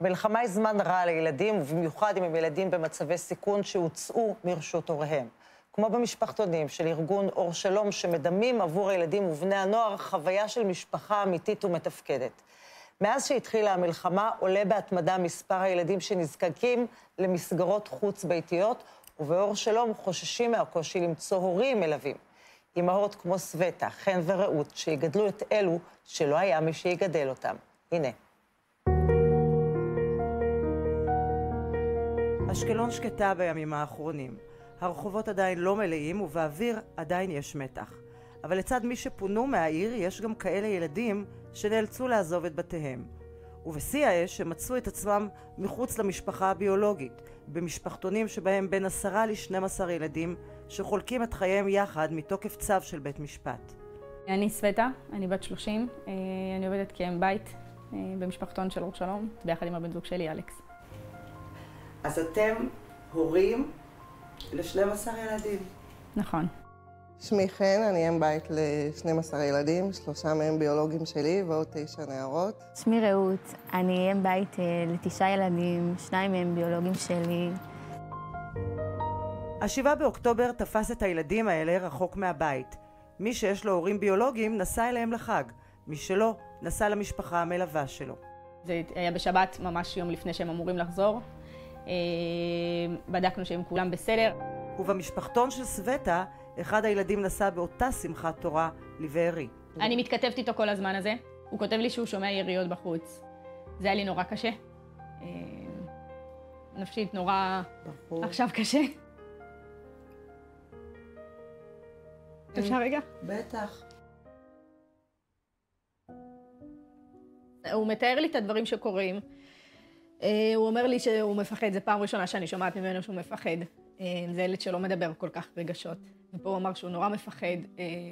המלחמה היא זמן רע לילדים, ובמיוחד אם הם ילדים במצבי סיכון שהוצאו מרשות הוריהם. כמו במשפחתונים של ארגון אור שלום, שמדמים עבור הילדים ובני הנוער חוויה של משפחה אמיתית ומתפקדת. מאז שהתחילה המלחמה עולה בהתמדה מספר הילדים שנזקקים למסגרות חוץ-ביתיות, ובאור שלום חוששים מהקושי למצוא הורים מלווים. אמהות כמו סווטה, חן ורעות, שיגדלו את אלו שלא היה מי שיגדל אותם. הנה. אשקלון שקטה בימים האחרונים. הרחובות עדיין לא מלאים ובאוויר עדיין יש מתח. אבל לצד מי שפונו מהעיר יש גם כאלה ילדים שנאלצו לעזוב את בתיהם. ובשיא האש שמצאו את עצמם מחוץ למשפחה הביולוגית, במשפחתונים שבהם בין 10 ל-12 ילדים שחולקים את חייהם יחד מתוקף צו של בית משפט. אני סווטה, אני בת 30, אני עובדת כאם בית במשפחתון של אור שלום, ביחד עם הבן זוג שלי, אלכס. אז אתם הורים ל-12 ילדים. נכון. שמי חן, אני אם בית ל-12 ילדים, 3 מהם ביולוגים שלי ועוד 9 נערות. שמי רעות, אני אם בית ל9 ילדים, 2 מהם ביולוגים שלי. ה7 באוקטובר תפס את הילדים האלה רחוק מהבית. מי שיש לו הורים ביולוגיים נסע אליהם לחג, מי שלא נסע למשפחה המלווה שלו. זה היה בשבת, ממש יום לפני שהם אמורים לחזור. בדקנו שהם כולם בסדר. ובמשפחתון של סווטה, אחד הילדים נסע באותה שמחת תורה לבארי. אני מתכתבת איתו כל הזמן הזה. הוא כותב לי שהוא שומע יריות בחוץ. זה היה לי נורא קשה. נפשית נורא עכשיו קשה. אפשר רגע? בטח. הוא מתאר לי את הדברים שקורים. הוא אומר לי שהוא מפחד, זו פעם ראשונה שאני שומעת ממנו שהוא מפחד. זה ילד שלא מדבר כל כך רגשות. ופה הוא אמר שהוא נורא מפחד,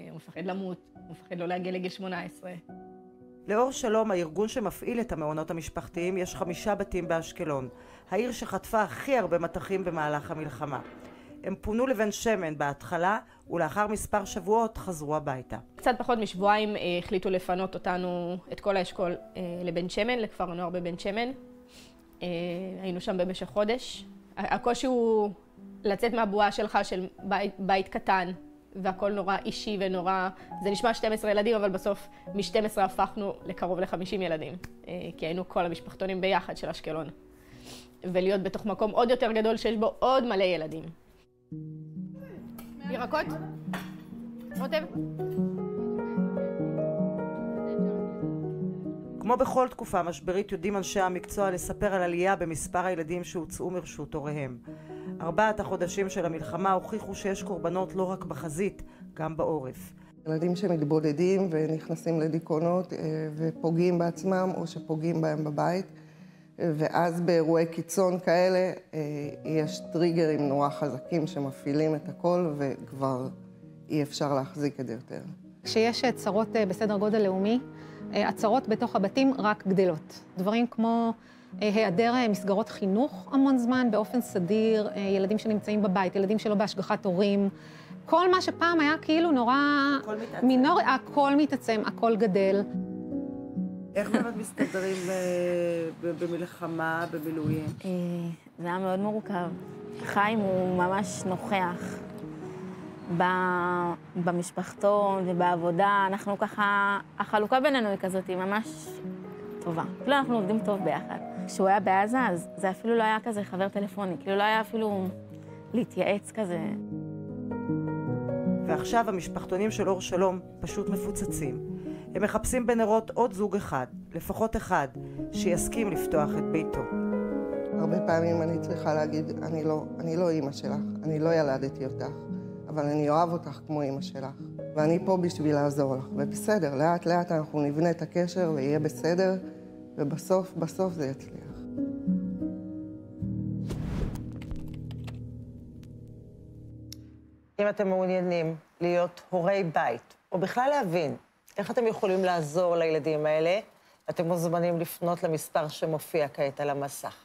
הוא מפחד למות, הוא מפחד לא להגיע לגיל 18. לאור שלום, הארגון שמפעיל את המעונות המשפחתיים, יש 5 בתים באשקלון, העיר שחטפה הכי הרבה מתחים במהלך המלחמה. הם פונו לבן שמן בהתחלה, ולאחר מספר שבועות חזרו הביתה. קצת פחות משבועיים החליטו לפנות אותנו, את כל האשכול, לבן שמן, לכפר הנוער בבן שמן. היינו שם במשך חודש. הקושי הוא לצאת מהבועה שלך של בית קטן, והכל נורא אישי ונורא... זה נשמע 12 ילדים, אבל בסוף מ-12 הפכנו לקרוב ל-50 ילדים. כי היינו כל המשפחתונים ביחד של אשקלון. ולהיות בתוך מקום עוד יותר גדול שיש בו עוד מלא ילדים. ירקות? רוטב? כמו בכל תקופה משברית יודעים אנשי המקצוע לספר על עלייה במספר הילדים שהוצאו מרשות הוריהם. 4 החודשים של המלחמה הוכיחו שיש קורבנות לא רק בחזית, גם בעורף. ילדים שמתבודדים ונכנסים לדיכאונות ופוגעים בעצמם או שפוגעים בהם בבית. ואז באירועי קיצון כאלה יש טריגרים נורא חזקים שמפעילים את הכל וכבר אי אפשר להחזיק את זה יותר. כשיש צרות בסדר גודל לאומי, הצרות בתוך הבתים רק גדלות. דברים כמו היעדר מסגרות חינוך המון זמן באופן סדיר, ילדים שנמצאים בבית, ילדים שלא בהשגחת הורים. כל מה שפעם היה כאילו נורא מינורי, הכל מתעצם, הכל גדל. איך באמת מסתדרים במלחמה, במילואים? זה היה מאוד מורכב. חיים הוא ממש נוכח. במשפחתון ובעבודה, אנחנו ככה, החלוקה בינינו היא כזאת, היא ממש טובה. כאילו אנחנו עובדים טוב ביחד. כשהוא היה בעזה, אז זה אפילו לא היה כזה חבר טלפוני, כאילו לא היה אפילו להתייעץ כזה. ועכשיו המשפחתונים של אור שלום פשוט מפוצצים. הם מחפשים בנרות עוד זוג אחד, לפחות אחד, שיסכים לפתוח את ביתו. הרבה פעמים אני צריכה להגיד, אני לא אימא שלך, אני לא ילדתי אותך. אבל אני אוהב אותך כמו אמא שלך, ואני פה בשביל לעזור לך. ובסדר, לאט לאט אנחנו נבנה את הקשר ויהיה בסדר, ובסוף זה יצליח. אם אתם מעוניינים להיות הורי בית, או בכלל להבין איך אתם יכולים לעזור לילדים האלה, אתם מוזמנים לפנות למספר שמופיע כעת על המסך.